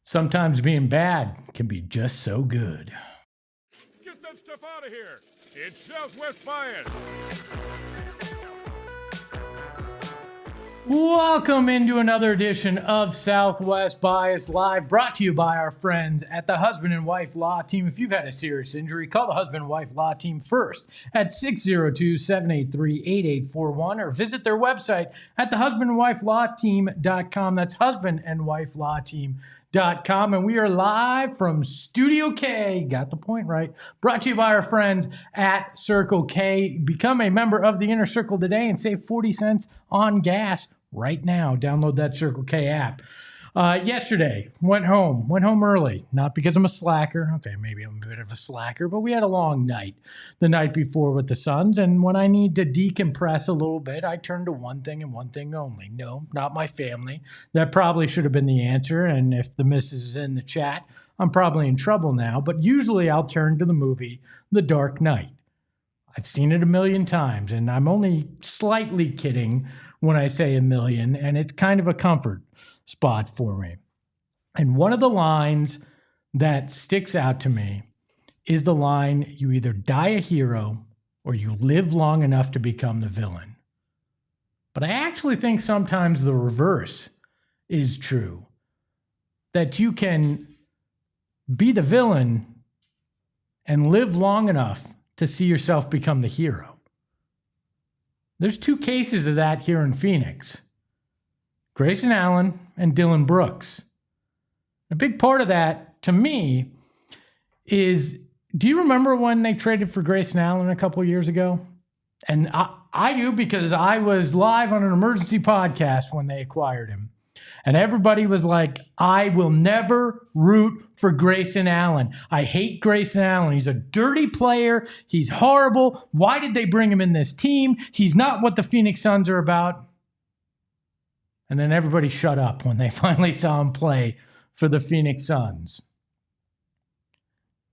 Sometimes being bad can be just so good. Get that stuff out of here. It's Southwest Bias. Welcome into another edition of Southwest Bias Live, brought to you by our friends at the Husband and Wife Law Team. If you've had a serious injury, call the Husband and Wife Law Team first at 602-783-8841 or visit their website at thehusbandandwifelawteam.com. That's husbandandwifelawteam.com. And we are live from Studio K, got the point right, brought to you by our friends at Circle K. Become a member of the Inner Circle today and save 40 cents on gas right now. Download that Circle K app. Yesterday, went home early, not because I'm a slacker. Okay, maybe I'm a bit of a slacker, but we had a long night the night before with the Suns. And when I need to decompress a little bit, I turn to one thing and one thing only. No, not my family. That probably should have been the answer. And if the missus is in the chat, I'm probably in trouble now. But usually I'll turn to the movie The Dark Knight. I've seen it a million times, and I'm only slightly kidding when I say a million, and it's kind of a comfort spot for me. And one of the lines that sticks out to me is the line, you either die a hero or you live long enough to become the villain. But I actually think sometimes the reverse is true, that you can be the villain and live long enough to see yourself become the hero. There's two cases of that here in Phoenix. Grayson Allen and Dillon Brooks. A big part of that, to me, is, do you remember when they traded for Grayson Allen a couple of years ago? And I do, because I was live on an emergency podcast when they acquired him. And everybody was like, I will never root for Grayson Allen. I hate Grayson Allen. He's a dirty player. He's horrible. Why did they bring him in this team? He's not what the Phoenix Suns are about. And then everybody shut up when they finally saw him play for the Phoenix Suns.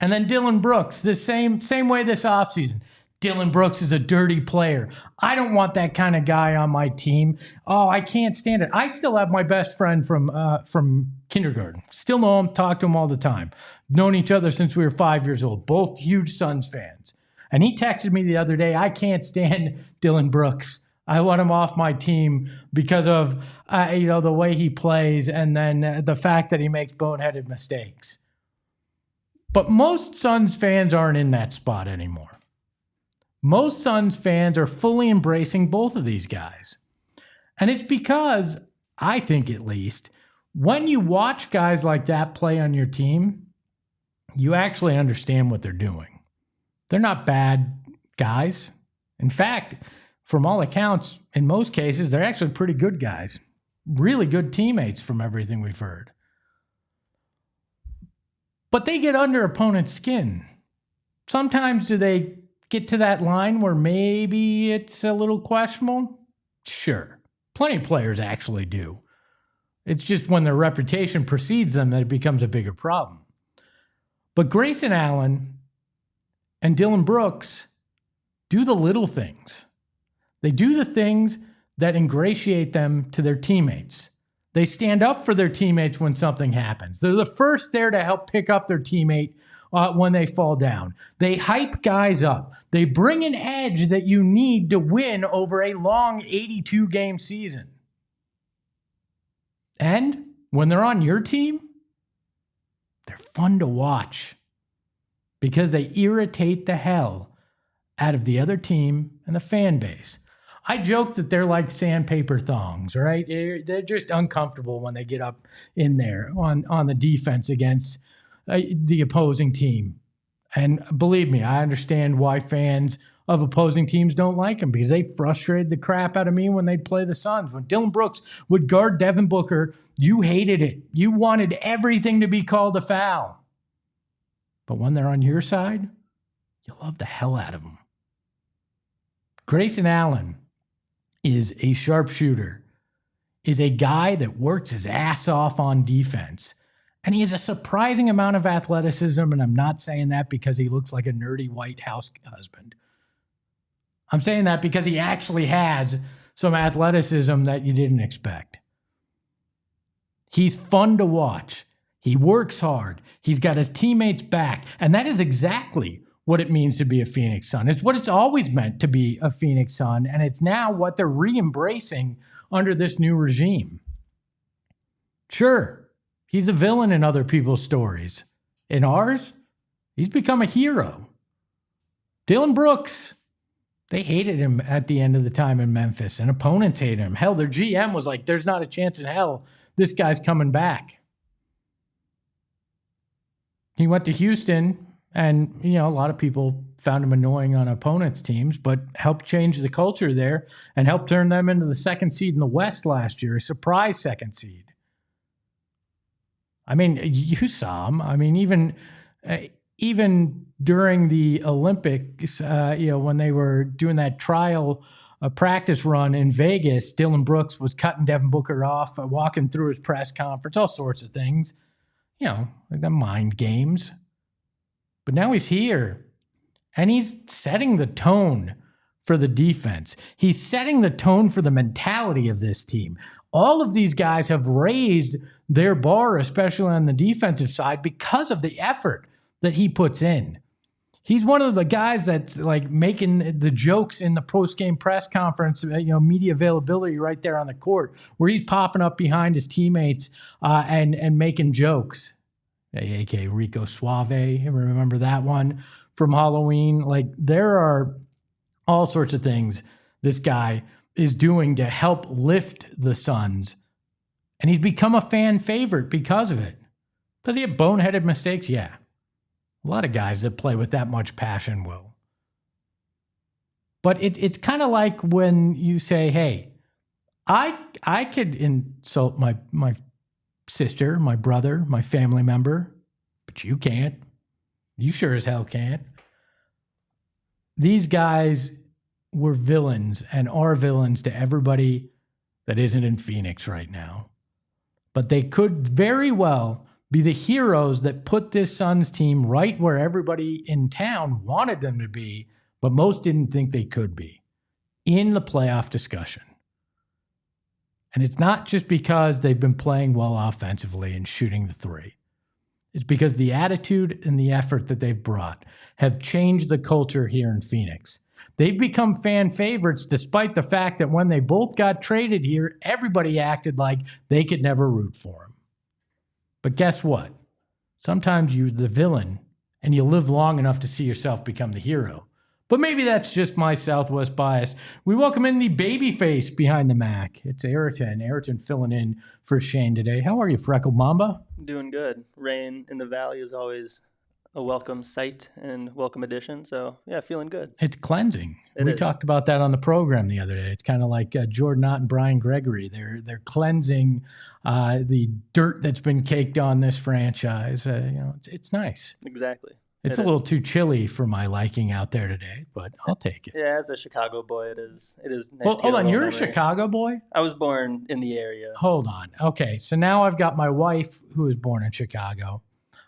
And then Dillon Brooks, the same way this offseason. Dillon Brooks is a dirty player. I don't want that kind of guy on my team. Oh, I can't stand it. I still have my best friend from kindergarten. Still know him, talk to him all the time. Known each other since we were 5 years old. Both huge Suns fans. And he texted me the other day, I can't stand Dillon Brooks. I want him off my team because of the way he plays and then the fact that he makes boneheaded mistakes. But most Suns fans aren't in that spot anymore. Most Suns fans are fully embracing both of these guys. And it's because, I think at least, when you watch guys like that play on your team, you actually understand what they're doing. They're not bad guys. In fact, from all accounts, in most cases, they're actually pretty good guys. Really good teammates from everything we've heard. But they get under opponents' skin. Sometimes do they get to that line where maybe it's a little questionable? Sure. Plenty of players actually do. It's just when their reputation precedes them that it becomes a bigger problem. But Grayson Allen and Dillon Brooks do the little things. They do the things that ingratiate them to their teammates. They stand up for their teammates when something happens. They're the first there to help pick up their teammate when they fall down. They hype guys up. They bring an edge that you need to win over a long 82-game season. And when they're on your team, they're fun to watch because they irritate the hell out of the other team and the fan base. I joke that they're like sandpaper thongs, right? They're just uncomfortable when they get up in there on the defense against the opposing team. And believe me, I understand why fans of opposing teams don't like him, because they frustrated the crap out of me when they'd play the Suns. When Dillon Brooks would guard Devin Booker, you hated it. You wanted everything to be called a foul. But when they're on your side, you love the hell out of them. Grayson Allen is a sharpshooter, is a guy that works his ass off on defense. And he has a surprising amount of athleticism, and I'm not saying that because he looks like a nerdy white house husband. I'm saying that because he actually has some athleticism that you didn't expect. He's fun to watch. He works hard. He's got his teammates back. And that is exactly what it means to be a Phoenix Sun. It's what it's always meant to be a Phoenix Sun, and it's now what they're re-embracing under this new regime. Sure, he's a villain in other people's stories. In ours, he's become a hero. Dillon Brooks, they hated him at the end of the time in Memphis, and opponents hated him. Hell, their GM was like, there's not a chance in hell this guy's coming back. He went to Houston, and, you know, a lot of people found him annoying on opponents' teams, but helped change the culture there and helped turn them into the second seed in the West last year, a surprise second seed. I mean, you saw him. I mean, even during the Olympics, when they were doing that trial practice run in Vegas, Dillon Brooks was cutting Devin Booker off, walking through his press conference, all sorts of things. You know, like the mind games. But now he's here, and he's setting the tone for the defense. He's setting the tone for the mentality of this team. All of these guys have raised their bar, especially on the defensive side, because of the effort that he puts in. He's one of the guys that's like making the jokes in the post-game press conference, media availability right there on the court, where he's popping up behind his teammates and making jokes. A.K.A. Rico Suave, remember that one from Halloween? Like, there are all sorts of things this guy is doing to help lift the Suns. And he's become a fan favorite because of it. Does he have boneheaded mistakes? Yeah. A lot of guys that play with that much passion will. But it's kind of like when you say, hey, I could insult my sister, my brother, my family member, but you can't. You sure as hell can't. These guys were villains and are villains to everybody that isn't in Phoenix right now. But they could very well be the heroes that put this Suns team right where everybody in town wanted them to be, but most didn't think they could be, in the playoff discussion. And it's not just because they've been playing well offensively and shooting the three. It's because the attitude and the effort that they've brought have changed the culture here in Phoenix. They've become fan favorites despite the fact that when they both got traded here, everybody acted like they could never root for them. But guess what? Sometimes you're the villain and you live long enough to see yourself become the hero. But maybe that's just my Southwest bias. We welcome in the babyface behind the Mac. It's Ayrton. Ayrton filling in for Shane today. How are you, Freckled Mamba? Doing good. Rain in the valley is always a welcome sight and welcome addition. So, yeah, feeling good. It's cleansing. We talked about that on the program the otother day. It's kind of like Jordan Ott and Brian Gregory. They're cleansing the dirt that's been caked on this franchise. It's nice. Exactly. It's a little too chilly for my liking out there today, but I'll take it. Yeah, as a Chicago boy, it is nice. Well, hold on, you're a Chicago boy? I was born in the area. Hold on. Okay, so now I've got my wife who was born in Chicago.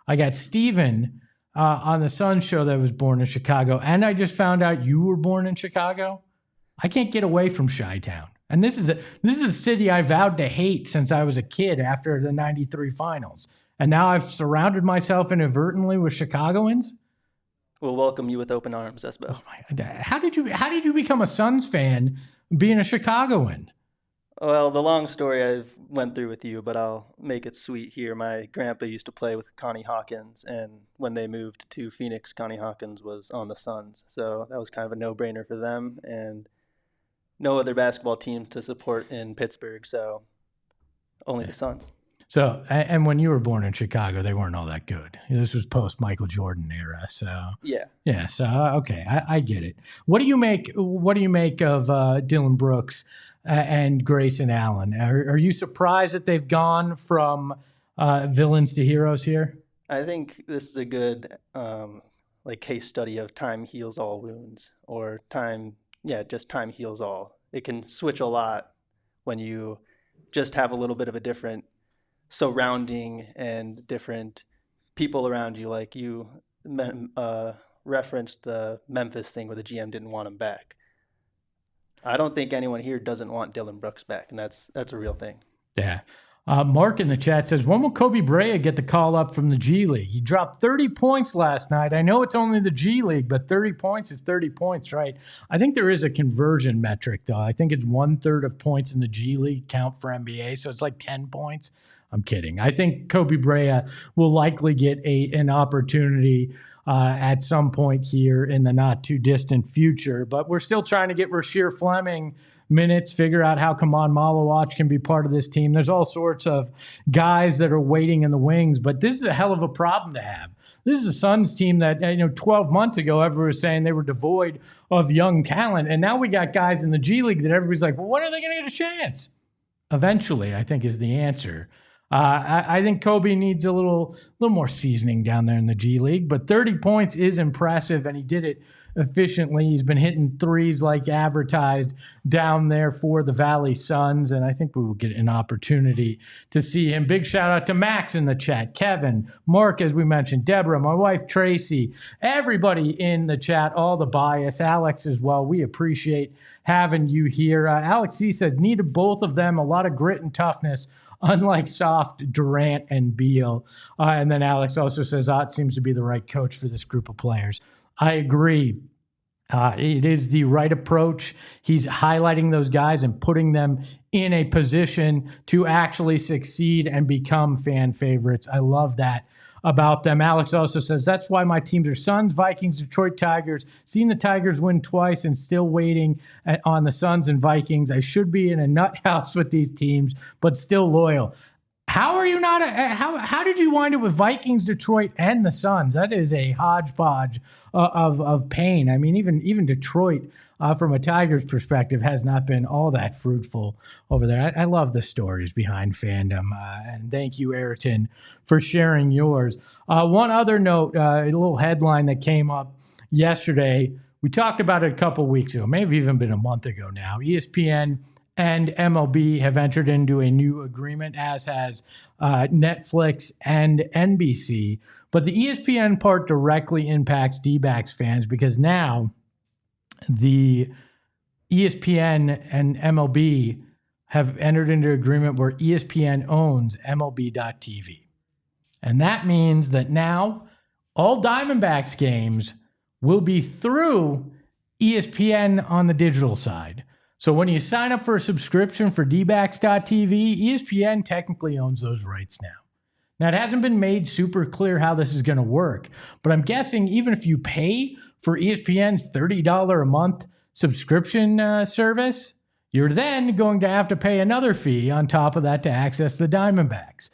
I got Steven on the Sun show that was born in Chicago, and I just found out you were born in Chicago. I can't get away from Chi-Town. And this is a city I vowed to hate since I was a kid after the 93 finals. And now I've surrounded myself inadvertently with Chicagoans. We'll welcome you with open arms, Espo. Oh my God. How did you become a Suns fan being a Chicagoan? Well, the long story I've went through with you, but I'll make it sweet here. My grandpa used to play with Connie Hawkins, and when they moved to Phoenix, Connie Hawkins was on the Suns. So that was kind of a no-brainer for them, and no other basketball team to support in Pittsburgh, so only the Suns. So, and when you were born in Chicago, they weren't all that good. This was post Michael Jordan era. So yeah. So okay, I get it. What do you make of Dillon Brooks and Grayson Allen? Are you surprised that they've gone from villains to heroes here? I think this is a good like case study of time heals all wounds, or just time heals all. It can switch a lot when you just have a little bit of a different surrounding and different people around you. Like you referenced the Memphis thing where the GM didn't want him back. I don't think anyone here doesn't want Dillon Brooks back, and that's a real thing. Yeah. Mark in the chat says, when will Kobe Brea get the call up from the G League? He dropped 30 points last night. I know it's only the G League, but 30 points is 30 points, right? I think there is a conversion metric, though. I think it's 1/3 of points in the G League count for NBA, so it's like 10 points. I'm kidding. I think Kobe Brea will likely get an opportunity at some point here in the not too distant future, but we're still trying to get Rasheer Fleming minutes, figure out how Kaman Malawach can be part of this team. There's all sorts of guys that are waiting in the wings, but this is a hell of a problem to have. This is a Suns team that, 12 months ago, everyone was saying they were devoid of young talent, and now we got guys in the G League that everybody's like, well, when are they going to get a chance? Eventually, I think, is the answer. I think Kobe needs a little more seasoning down there in the G League, but 30 points is impressive, and he did it efficiently. He's been hitting threes like advertised down there for the Valley Suns, and I think we will get an opportunity to see him. Big shout out to Max in the chat, Kevin, Mark, as we mentioned, Deborah, my wife Tracy, everybody in the chat, all the bias, Alex as well. We appreciate having you here. Alex C said, needed both of them, a lot of grit and toughness, unlike soft Durant and Beal. And then Alex also says, Ott seems to be the right coach for this group of players. I agree. It is the right approach. He's highlighting those guys and putting them in a position to actually succeed and become fan favorites. I love that about them. Alex also says, that's why my teams are Suns, Vikings, Detroit Tigers. Seen the Tigers win twice and still waiting on the Suns and Vikings. I should be in a nut house with these teams, but still loyal. How are you not? How did you wind up with Vikings, Detroit, and the Suns? That is a hodgepodge of pain. I mean, even Detroit, from a Tigers perspective, has not been all that fruitful over there. I love the stories behind fandom, and thank you, Ayrton, for sharing yours. One other note, a little headline that came up yesterday. We talked about it a couple weeks ago, maybe even been a month ago now. ESPN and MLB have entered into a new agreement, as has Netflix and NBC. But the ESPN part directly impacts D-backs fans because now the ESPN and MLB have entered into an agreement where ESPN owns MLB.TV. And that means that now all Diamondbacks games will be through ESPN on the digital side. So when you sign up for a subscription for dbacks.tv, ESPN technically owns those rights now. Now, it hasn't been made super clear how this is going to work, but I'm guessing even if you pay for ESPN's $30 a month subscription service, you're then going to have to pay another fee on top of that to access the Diamondbacks.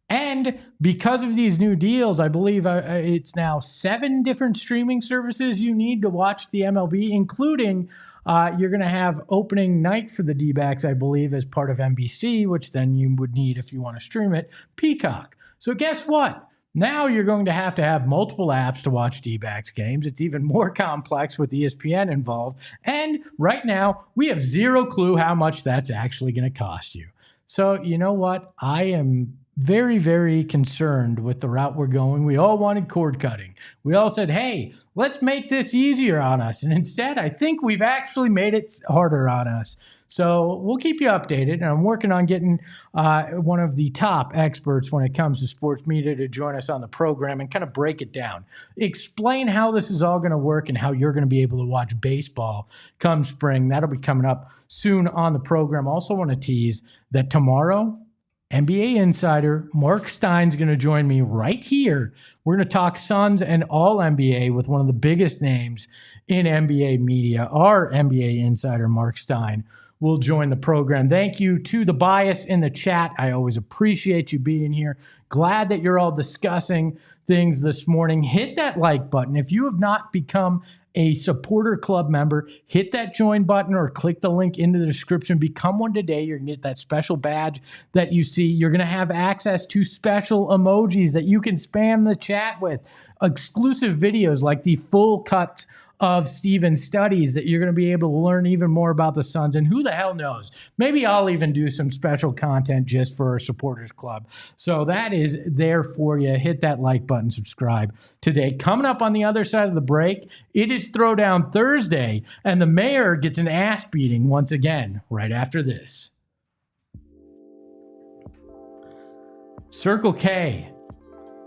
And because of these new deals, I believe it's now 7 different streaming services you need to watch the MLB, including you're going to have opening night for the D-backs, I believe, as part of NBC, which then you would need, if you want to stream it, Peacock. So guess what? Now you're going to have multiple apps to watch D-backs games. It's even more complex with ESPN involved. And right now, we have zero clue how much that's actually going to cost you. So you know what? I am very, very concerned with the route we're going. We all wanted cord cutting. We all said, hey, let's make this easier on us. And instead, I think we've actually made it harder on us. So we'll keep you updated. And I'm working on getting one of the top experts when it comes to sports media to join us on the program and kind of break it down. Explain how this is all going to work and how you're going to be able to watch baseball come spring. That'll be coming up soon on the program. Also want to tease that tomorrow, NBA insider Mark Stein's going to join me right here. We're going to talk Suns and all NBA with one of the biggest names in NBA media. Our NBA insider, Mark Stein, will join the program. Thank you to the bias in the chat. I always appreciate you being here. Glad that you're all discussing things this morning. Hit that like button. If you have not become a supporter club member, hit that join button or click the link in the description. Become one today. You're going to get that special badge that you see. You're going to have access to special emojis that you can spam the chat with, exclusive videos like the full cuts of Steven's studies that you're going to be able to learn even more about the Suns. And who the hell knows? Maybe I'll even do some special content just for our supporters club. So that is there for you. Hit that like button, subscribe today. Coming up on the other side of the break, it is Throwdown Thursday, and the mayor gets an ass beating once again right after this. Circle K.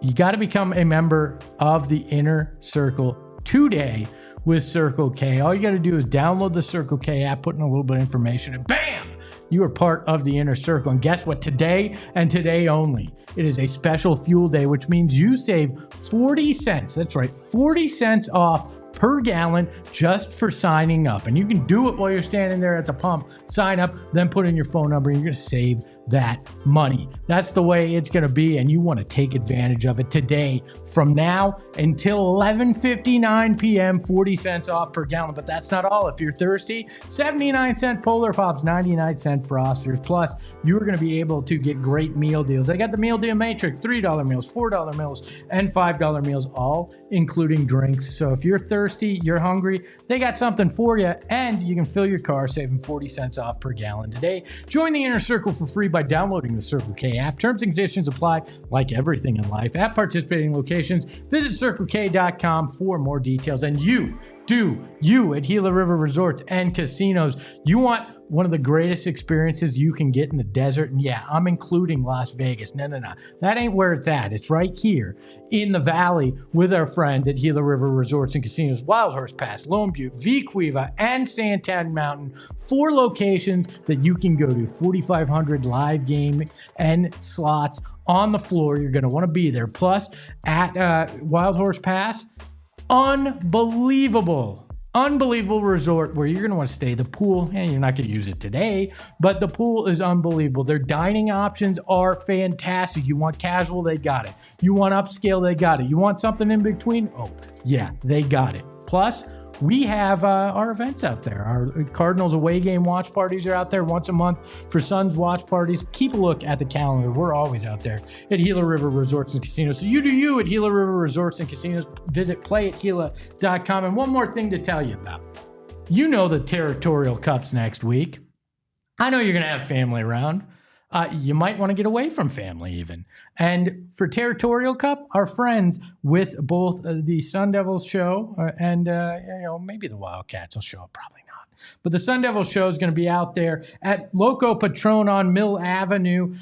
You got to become a member of the Inner Circle today with Circle K. All you got to do is download the Circle K app, put in a little bit of information, and bam, you are part of the Inner Circle. And guess what? Today and today only, it is a special fuel day, which means you save 40 cents. That's right, 40 cents off per gallon just for signing up. And you can do it while you're standing there at the pump. Sign up, then put in your phone number, and you're going to save that money. That's the way it's going to be, and you want to take advantage of it today from now until 11:59 p.m., 40 cents off per gallon. But that's not all. If you're thirsty, 79-cent Polar Pops, 99-cent Frosters. Plus, you're going to be able to get great meal deals. I got the Meal Deal Matrix, $3 meals, $4 meals, and $5 meals, all including drinks. So if you're thirsty, you're hungry, they got something for you, and you can fill your car saving 40 cents off per gallon today. Join the Inner Circle for free by downloading the Circle K app. Terms and conditions apply like everything in life. At participating locations, visit CircleK.com for more details. And you at Gila River Resorts and Casinos, you want one of the greatest experiences you can get in the desert. And yeah, I'm including Las Vegas. No. That ain't where it's at. It's right here in the valley with our friends at Gila River Resorts and Casinos, Wild Horse Pass, Lone Butte, Vequiva, and Santan Mountain. 4 locations that you can go to. 4,500 live game and slots on the floor. You're going to want to be there. Plus, at Wild Horse Pass, unbelievable resort where you're going to want to stay. The pool, and you're not going to use it today, but the pool is unbelievable. Their dining options are fantastic. You want casual, they got it. You want upscale, they got it. You want something in between? Oh, yeah, they got it. Plus, we have our events out there. Our Cardinals away game watch parties are out there once a month for Suns watch parties. Keep a look at the calendar. We're always out there at Gila River Resorts and Casinos. So you do you at Gila River Resorts and Casinos. Visit playatgila.com. And one more thing to tell you about. You know the Territorial Cup's next week. I know you're going to have family around. You might want to get away from family even. And for Territorial Cup, our friends with both the Sun Devils show and maybe the Wildcats will show up. Probably not. But the Sun Devils show is going to be out there at Loco Patron on Mill Avenue,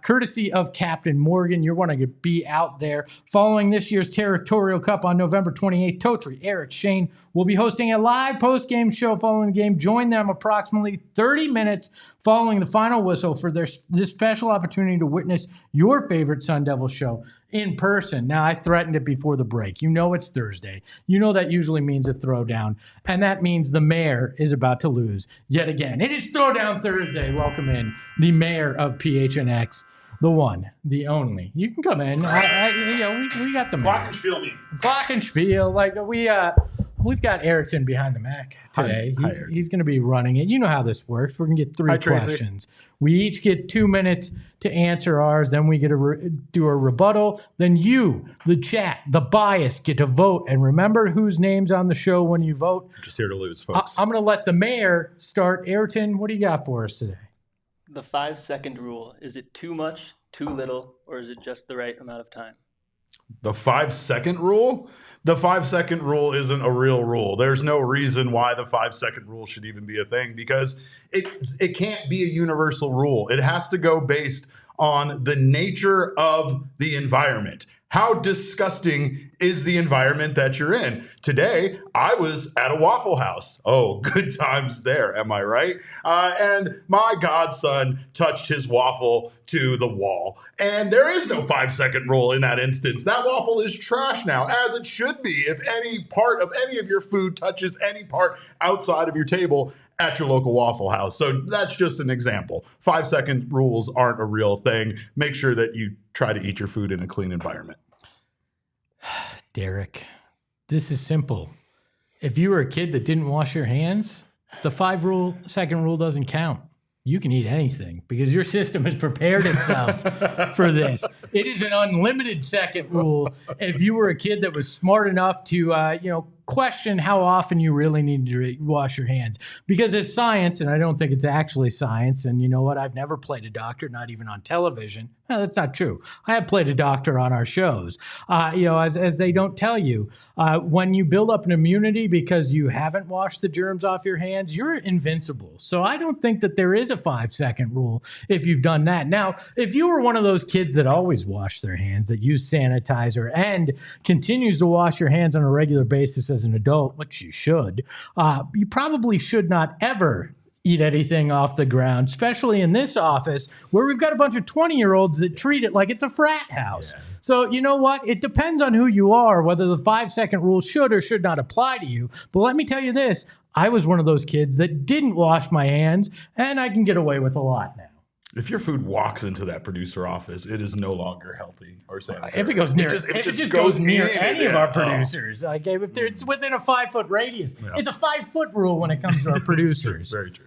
courtesy of Captain Morgan. You're going to be out there. Following this year's Territorial Cup on November 28th, Totri, Eric, Shane will be hosting a live post-game show following the game. Join them approximately 30 minutes following the final whistle for this special opportunity to witness your favorite Sun Devil show in person. Now, I threatened it before the break. You know it's Thursday. You know that usually means a throwdown, and that means the mayor is about to lose yet again. It is Throwdown Thursday. Welcome in the mayor of PHNX, the one, the only. You can come in. We got the mayor. Glockenspiel. Like we've got Erickson behind the Mac today. He's going to be running it. You know how this works. We're going to get 3 questions. We each get 2 minutes to answer ours. Then we get to do a rebuttal. Then you, the chat, the bias, get to vote. And remember whose name's on the show when you vote. Just here to lose, folks. I'm going to let the mayor start. Ayrton, what do you got for us today? The 5-second rule. Is it too much, too little, or is it just the right amount of time? The 5-second rule? The 5-second rule isn't a real rule. There's no reason why the 5-second rule should even be a thing because it can't be a universal rule. It has to go based on the nature of the environment. How disgusting is the environment that you're in? Today, I was at a Waffle House. Oh, good times there, am I right? And my godson touched his waffle to the wall. And there is no 5-second rule in that instance. That waffle is trash now, as it should be. If any part of any of your food touches any part outside of your table at your local Waffle House. So that's just an example. 5-second rules aren't a real thing. Make sure that you try to eat your food in a clean environment. Derek, this is simple. If you were a kid that didn't wash your hands, the 5-second rule doesn't count. You can eat anything because your system has prepared itself for this. It is an unlimited second rule. If you were a kid that was smart enough to, question how often you really need to wash your hands, because it's science, and I don't think it's actually science. And you know what? I've never played a doctor, not even on television. No, that's not true. I have played a doctor on our shows. As they don't tell you, when you build up an immunity because you haven't washed the germs off your hands, you're invincible. So I don't think that there is a 5-second rule if you've done that. Now, if you were one of those kids that always wash their hands, that use sanitizer, and continues to wash your hands on a regular basis as an adult, which you should, you probably should not ever eat anything off the ground, especially in this office where we've got a bunch of 20-year-olds that treat it like it's a frat house. Yeah. So you know what? It depends on who you are, whether the 5-second rule should or should not apply to you. But let me tell you this, I was one of those kids that didn't wash my hands, and I can get away with a lot now. If your food walks into that producer office, it is no longer healthy or sanitary. If it goes near, if it just goes near any of our producers, like if it's within a 5-foot radius, it's a 5-foot rule when it comes to our producers. Very true.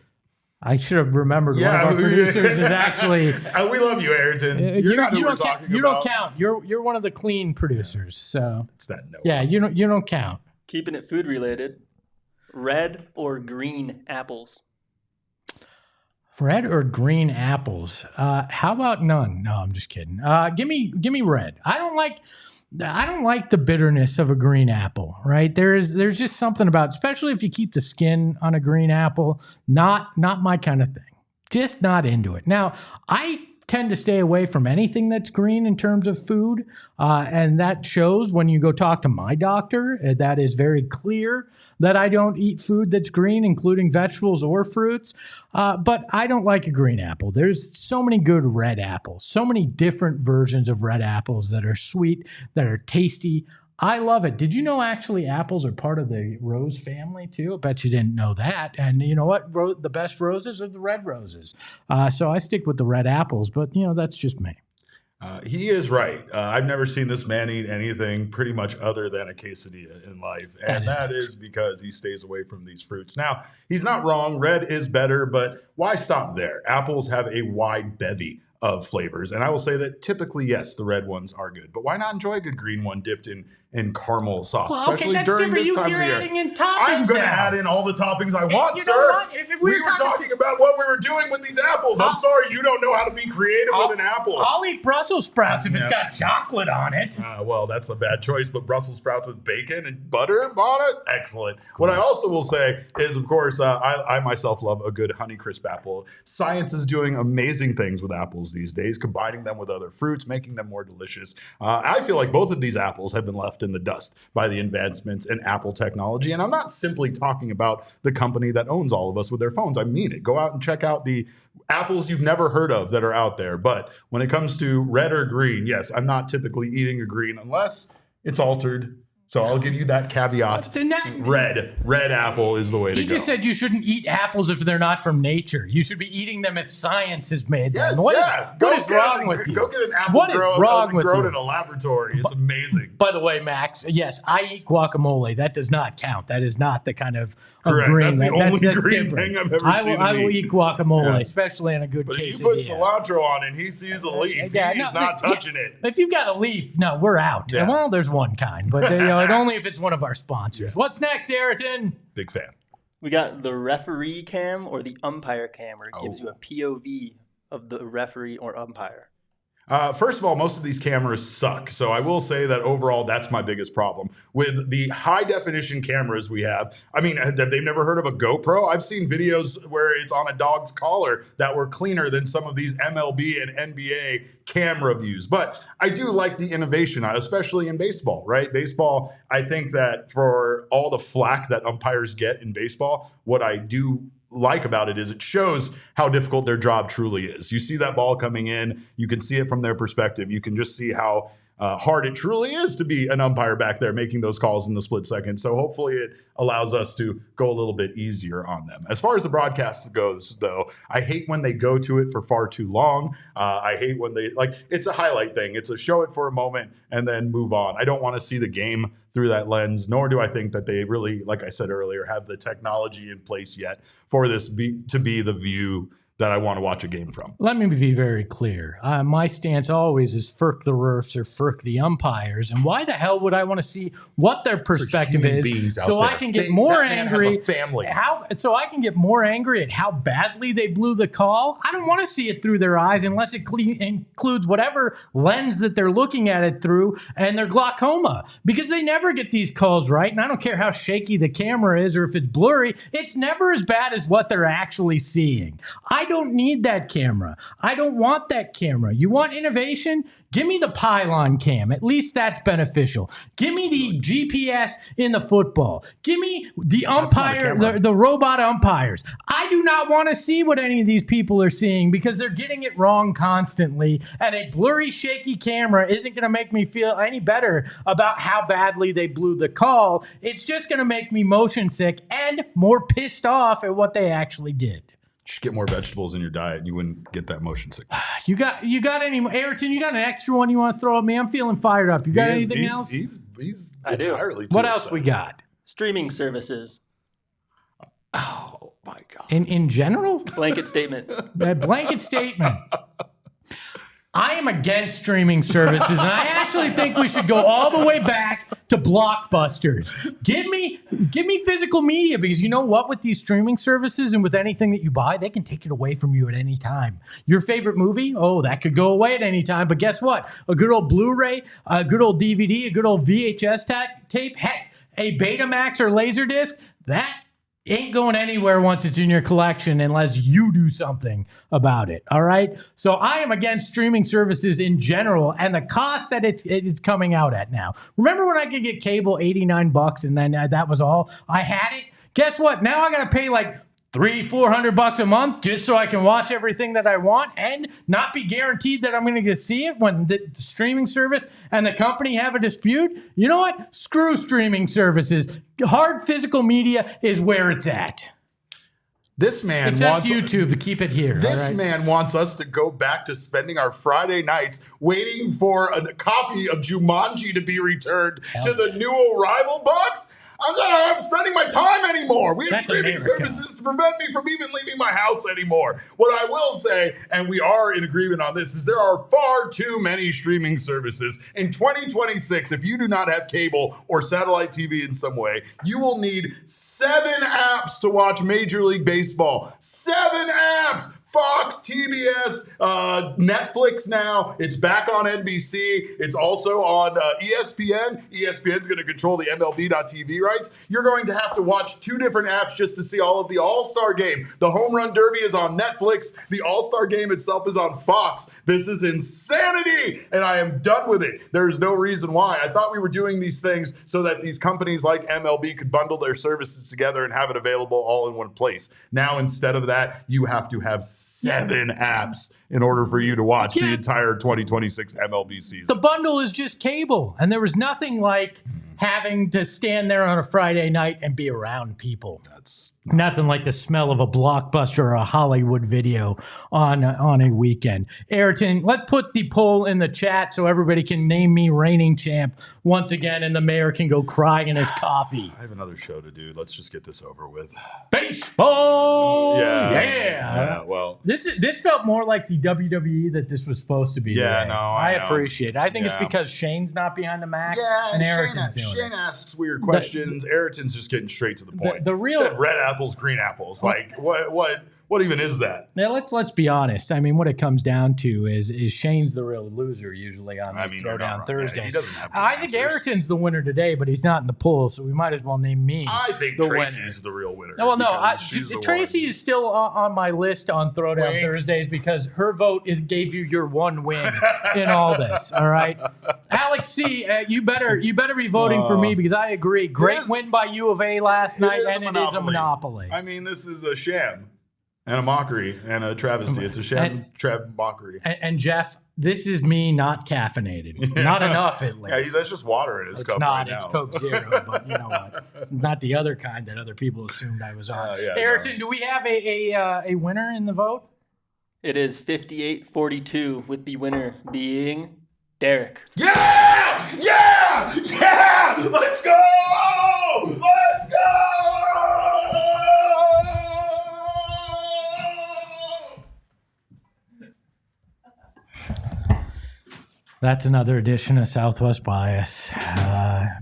I should have remembered one of our producers is actually. We love you, Ayrton. You're not who we're talking about. You don't count. You're one of the clean producers. So it's that no. Yeah, you don't count. Keeping it food related, red or green apples? Red or green apples? How about none? No, I'm just kidding. Give me red. I don't like the bitterness of a green apple, right? There's just something about, especially if you keep the skin on a green apple, not my kind of thing. Just not into it. Now, I tend to stay away from anything that's green in terms of food, and that shows when you go talk to my doctor. That is very clear that I don't eat food that's green, including vegetables or fruits, but I don't like a green apple. There's so many good red apples, so many different versions of red apples that are sweet, that are tasty. I love it. Did you know actually apples are part of the rose family too? I bet you didn't know that. And you know what? The best roses are the red roses. So I stick with the red apples, but that's just me. He is right. I've never seen this man eat anything pretty much other than a quesadilla in life. And that is because he stays away from these fruits. Now, he's not wrong. Red is better, but why stop there? Apples have a wide bevy of flavors. And I will say that typically, yes, the red ones are good. But why not enjoy a good green one dipped in caramel sauce, especially during this time of the year? Adding in toppings. I'm going to add in all the toppings I want, sir. We were talking about what we were doing with these apples. I'm sorry, you don't know how to be creative with an apple. I'll eat Brussels sprouts if it's got chocolate on it. Well, that's a bad choice, but Brussels sprouts with bacon and butter on it? Excellent. What I also will say is, of course, I myself love a good Honeycrisp apple. Science is doing amazing things with apples these days, combining them with other fruits, making them more delicious. I feel like both of these apples have been left in the dust by the advancements in Apple technology. And I'm not simply talking about the company that owns all of us with their phones. I mean it. Go out and check out the apples you've never heard of that are out there. But when it comes to red or green, yes, I'm not typically eating a green unless it's altered. So I'll give you that caveat. Red apple is the way to go. You just said you shouldn't eat apples if they're not from nature. You should be eating them if science has made them. What is wrong with you? Go get an apple grown in a laboratory. It's amazing. By the way, Max, yes, I eat guacamole. That does not count. That is not the kind of Correct. green. That's the only green thing I've ever seen. I will eat guacamole, especially in a good quesadilla. But if you put cilantro on and he sees a leaf, he's not touching it. If you've got a leaf, no, we're out. Yeah. Well, there's one kind, but only if it's one of our sponsors. Yeah. What's next, Ayrton? Big fan. We got the referee cam or the umpire cam, where it gives you a POV of the referee or umpire. First of all, most of these cameras suck. So I will say that overall, that's my biggest problem. With the high definition cameras we have, I mean, they've never heard of a GoPro. I've seen videos where it's on a dog's collar that were cleaner than some of these MLB and NBA camera views. But I do like the innovation, especially in baseball, right? Baseball, I think that for all the flack that umpires get in baseball, what I do like about it is it shows how difficult their job truly is. You see that ball coming in, you can see it from their perspective. You can just see how hard it truly is to be an umpire back there making those calls in the split second. So hopefully it allows us to go a little bit easier on them. As far as the broadcast goes, though, I hate when they go to it for far too long. I hate when they, like, it's a highlight thing. It's a show it for a moment and then move on. I don't want to see the game through that lens, nor do I think that they really, like I said earlier, have the technology in place yet for this to be the view that I want to watch a game from. Let me be very clear. My stance always is FERC the refs or FERC the umpires. And why the hell would I want to see what their perspective is so I can get more angry? Family. So I can get more angry at how badly they blew the call? I don't want to see it through their eyes unless it includes whatever lens that they're looking at it through and their glaucoma, because they never get these calls right. And I don't care how shaky the camera is or if it's blurry. It's never as bad as what they're actually seeing. I don't need that camera. I don't want that camera. You want innovation? Give me the pylon cam. At least that's beneficial. Give me the GPS in the football. Give me the umpire, the robot umpires. I do not want to see what any of these people are seeing because they're getting it wrong constantly. And a blurry, shaky camera isn't going to make me feel any better about how badly they blew the call. It's just going to make me motion sick and more pissed off at what they actually did. Just get more vegetables in your diet and you wouldn't get that motion sickness. You got any, Ayrton, you got an extra one you want to throw at me? I'm feeling fired up. You got anything else? He's I do. entirely too What else upset. we got? Streaming services. Oh my God. In general? Blanket statement. A blanket statement. I am against streaming services, and I actually think we should go all the way back to blockbusters. Give me physical media, because you know what? With these streaming services and with anything that you buy, they can take it away from you at any time. Your favorite movie? Oh, that could go away at any time. But guess what? A good old Blu-ray, a good old DVD, a good old VHS tape, heck, a Betamax or Laserdisc, that ain't going anywhere once it's in your collection unless you do something about it. All right. So I am against streaming services in general and the cost that it's coming out at now. Remember when I could get cable $89 and then that was all? I had it. Guess what? Now I got to pay like $300-400 a month just so I can watch everything that I want and not be guaranteed that I'm going to see it when the streaming service and the company have a dispute. You know what? Screw streaming services. Hard physical media is where it's at. This man Except wants YouTube to keep it here. This man wants us to go back to spending our Friday nights waiting for a copy of Jumanji to be returned to the new Arrival box. I'm spending my time anymore. We have streaming services to prevent me from even leaving my house anymore. What I will say, and we are in agreement on this, is there are far too many streaming services. In 2026, if you do not have cable or satellite TV in some way, you will need 7 apps to watch Major League Baseball. 7 apps! Fox, TBS, Netflix now. It's back on NBC. It's also on ESPN. ESPN's going to control the MLB.TV rights. You're going to have to watch 2 different apps just to see all of the All-Star Game. The Home Run Derby is on Netflix. The All-Star Game itself is on Fox. This is insanity, and I am done with it. There's no reason why. I thought we were doing these things so that these companies like MLB could bundle their services together and have it available all in one place. Now, instead of that, you have to have 7 apps in order for you to watch the entire 2026 MLB season. The bundle is just cable, and there was nothing like having to stand there on a Friday night and be around people. That's nothing like the smell of a Blockbuster or a Hollywood video on a weekend. Ayrton, let's put the poll in the chat so everybody can name me reigning champ once again, and the mayor can go cry in his coffee. I have another show to do. Let's just get this over with. Baseball! Yeah. Well, this felt more like the WWE that this was supposed to be. Yeah, today. no, I know. appreciate it. I think it's because Shane's not behind the Mac. Yeah, and Ayrton's doing Shane it. asks weird questions. Ayrton's just getting straight to the point. The real he said red apples, green apples. Like what even is that? Now let's be honest. I mean, what it comes down to is Shane's the real loser usually on these Throwdown Thursdays. He doesn't have I think Ayrton's the winner today, but he's not in the poll, so we might as well name me. I think the Tracy's the real winner. Well, no, Tracy is still on my list on Throwdown Thursdays because her vote gave you your one win in all this. All right, Alex C, you better be voting for me because I agree. Great win by U of A last night, and it is a monopoly. I mean, this is a sham and a mockery and a travesty. It's a sham, mockery. And Jeff, this is me not caffeinated. Not enough, at least. Yeah, that's just water in his cup not. right It's now. Coke Zero, but you know what? It's not the other kind that other people assumed I was on. Yeah, Ayrton, do we have a winner in the vote? It is 58-42, with the winner being Derek. Yeah! Yeah! Yeah! Let's go! Let's go! That's another edition of Southwest Bias.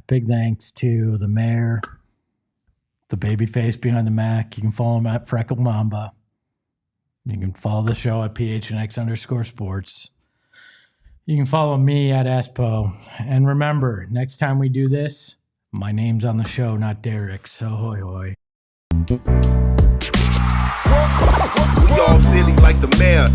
Big thanks to the mayor, the baby face behind the Mac. You can follow him at Freckle Mamba. You can follow the show at PHNX_sports. You can follow me at Espo. And remember, next time we do this, my name's on the show, not Derek's. So hoy hoy. We all silly like the mayor.